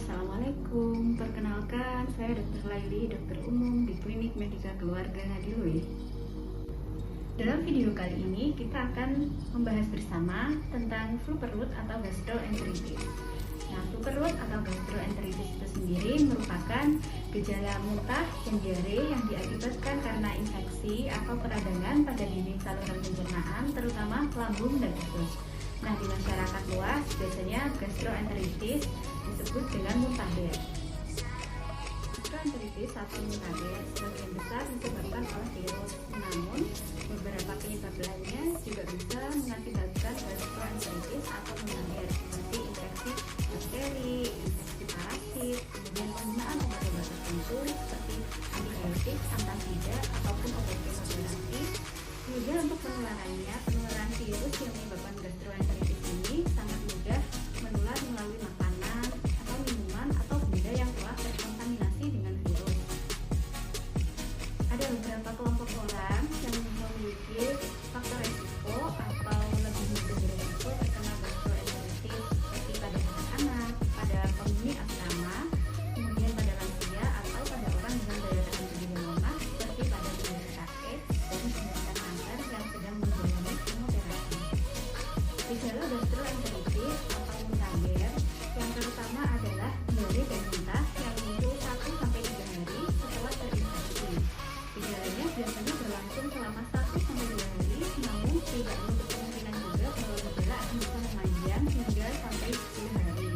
Assalamualaikum, perkenalkan saya Dr. Laili, dokter umum di Klinik Medika Keluarga Ngadiluih. Dalam video kali ini kita akan membahas bersama tentang flu perut atau gastroenteritis. Nah, flu perut atau gastroenteritis itu sendiri merupakan gejala muntah dan diare yang diakibatkan karena infeksi atau peradangan pada dinding saluran pencernaan, terutama lambung dan usus. Nah, di masyarakat luas biasanya gastroenteritis disebut dengan muntaber. Gastroenteritis atau muntaber sebagian besar disebabkan oleh virus, namun beberapa penyebab lainnya juga bisa mengakibatkan gastroenteritis atau muntaber, seperti infeksi bakteri, infeksi parasit, kemudian penggunaan obat-obat tertentu seperti antibiotik, antasida, ataupun obat kemoterapi. Kemudian untuk penularan virus yang menyebabkan gastroenteritis ini sangat mudah menular melalui makanan atau minuman atau benda yang telah terkontaminasi dengan virus. Ada beberapa kelompok orang yang memiliki faktor resiko atau lebih mudah beresiko terkena gastroenteritis, seperti pada anak-anak, pada penghuni asrama, kemudian pada lansia atau pada orang dengan daya tahan tubuh yang lemah, seperti pada penderita AIDS dan penderita kanker yang sedang menjalani kemoterapi. Gejala gastroenteritis atau muntaber yang terutama adalah diare dan muntah yang muncul 1-3 hari setelah terinfeksi. Gejalanya biasanya berlangsung selama 1-2 hari, namun tidak menutup kemungkinan juga bahwa gejala akan bisa memanjang hingga sampai 10 hari.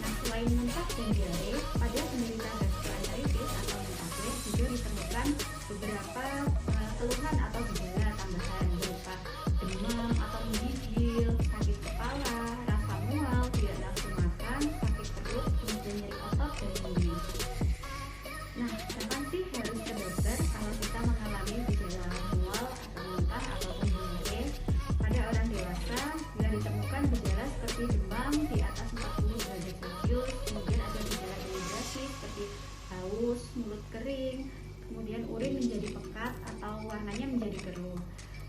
Nah, selain muntah dan diare, pada penderita gastroenteritis atau muntaber juga ditemukan beberapa keluhan atau gejala tambahan berupa demam atau menggigil, sakit kepala, rasa mual, tidak nafsu makan, sakit perut, kemudian nyeri otot dan nyeri. Nah, kapan sih harus ke dokter kalau kita mengalami gejala mual atau muntah ataupun diare? Pada orang dewasa, bila ditemukan gejala seperti demam di atas 40 derajat Celcius, kemudian ada gejala dehidrasi seperti haus, mulut kering, kemudian urin menjadi pekat atau warnanya menjadi keruh.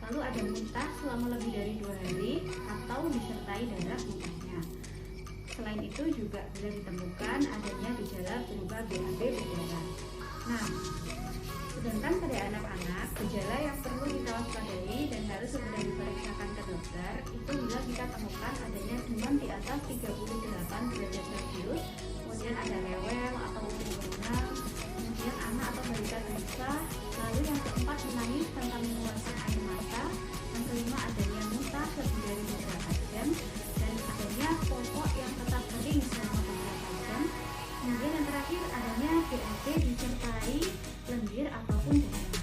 Lalu ada muntah selama lebih dari 2 hari atau disertai darah muntahnya. Selain itu juga bila ditemukan adanya gejala berupa BAB berdarah. Nah, sedangkan pada anak-anak, gejala yang perlu kita waspadai dan harus segera diperiksakan ke dokter itu bila kita temukan adanya demam di atas 38 derajat Celcius, kemudian ada rewel atau urin berenang, kemudian anak atau balita gelisah, lalu yang keempat menangis tanpa mengeluarkan air mata, yang kelima adanya muntah lebih dari beberapa jam, dan adanya popok yang tetap kering selama beberapa jam, kemudian yang terakhir adanya BAB disertai lendir ataupun darah.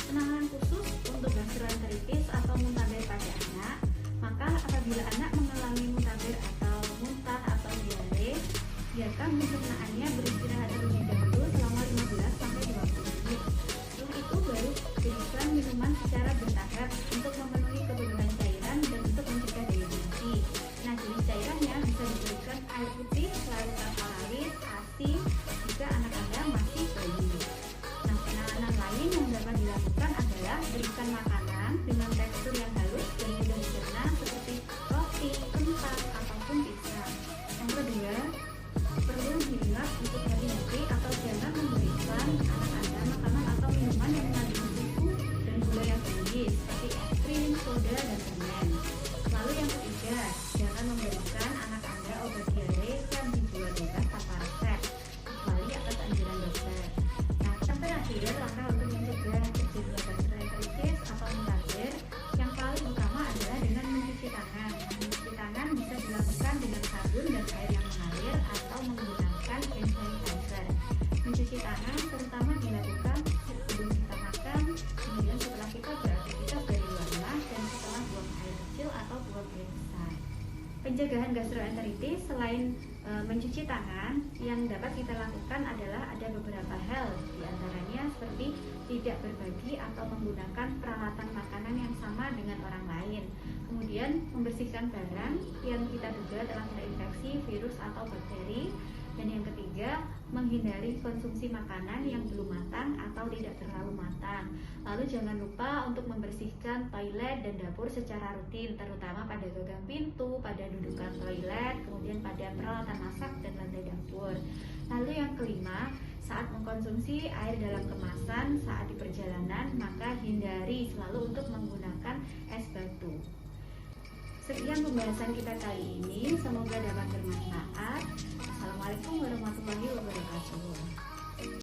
Penanganan khusus untuk gastroenteritis atau muntaber pada anak, maka apabila anak mengalami muntaber atau muntah atau diare, biarkan pencernaannya beristirahat terlebih dahulu selama 15-20 menit. Setelah itu baru berikan minuman secara bertahap untuk memenuhi kebutuhan cairan dan untuk mencegah dehidrasi. Nah, jenis cairannya bisa diberikan air putih, larutan oralit, ASI jika anak Anda masih bayi. Nah, penanganan lain yang dapat dilakukan adalah berikan makanan dengan tekstur yang halus dan mudah dicerna seperti roti, kentang, ataupun pizza. Yang kedua, perlu diingat untuk hati-hati atau jangan memberikan anak Anda makanan atau minuman yang mengandung susu dan gula yang tinggi seperti es krim, soda, dan permen. Lalu yang ketiga, jangan memberikan anak Anda obat diare yang dijual bebas tanpa resep, kecuali atas anjuran dokter. Nah, yang terakhir, langkah untuk mencegah terjadinya gastroenteritis atau muntaber yang paling utama adalah dengan mencuci tangan. Mencuci tangan bisa dilakukan dengan sabun dan air yang mengalir atau menggunakan hand sanitizer. Mencuci tangan terutama dilakukan sebelum kita makan, kemudian setelah kita beraktivitas dari luar rumah, dan setelah buang air kecil atau buang air besar. Pencegahan gastroenteritis selain mencuci tangan, yang dapat kita lakukan adalah ada beberapa hal, diantaranya seperti tidak berbagi atau menggunakan peralatan makanan yang sama dengan orang lain, kemudian membersihkan barang yang kita duga telah terinfeksi virus atau bakteri, dan yang ketiga menghindari konsumsi makanan yang belum matang atau tidak terlalu matang. Lalu jangan lupa untuk membersihkan toilet dan dapur secara rutin, terutama pada gagang pintu, pada dudukan toilet, kemudian kemudian pada peralatan masak dan lantai dapur. Lalu yang kelima, saat mengkonsumsi air dalam kemasan saat di perjalanan, maka hindari selalu untuk menggunakan es batu. Sekian pembahasan kita kali ini.